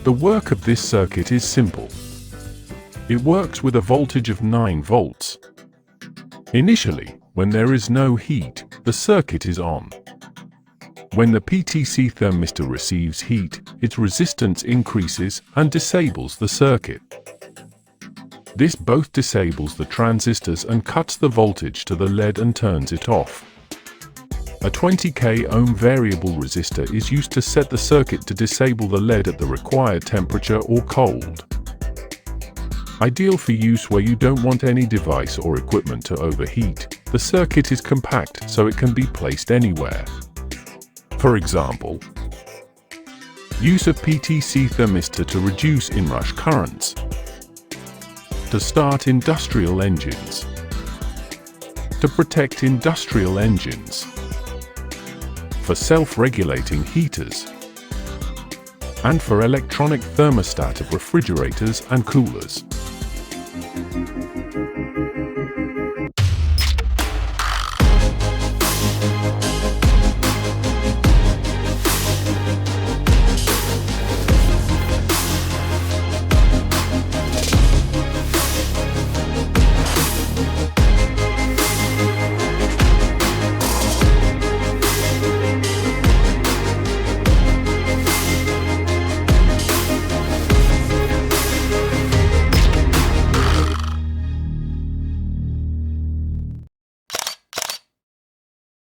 The work of this circuit is simple. It works with a voltage of 9 volts. Initially, when there is no heat, the circuit is on. When the PTC thermistor receives heat, its resistance increases and disables the circuit. This both disables the transistors and cuts the voltage to the LED and turns it off. A 20k ohm variable resistor is used to set the circuit to disable the LED at the required temperature or cold. Ideal for use where you don't want any device or equipment to overheat, the circuit is compact so it can be placed anywhere. For example, use of PTC thermistor to reduce inrush currents, to start industrial engines, to protect industrial engines, for self-regulating heaters, and for electronic thermostat of refrigerators and coolers.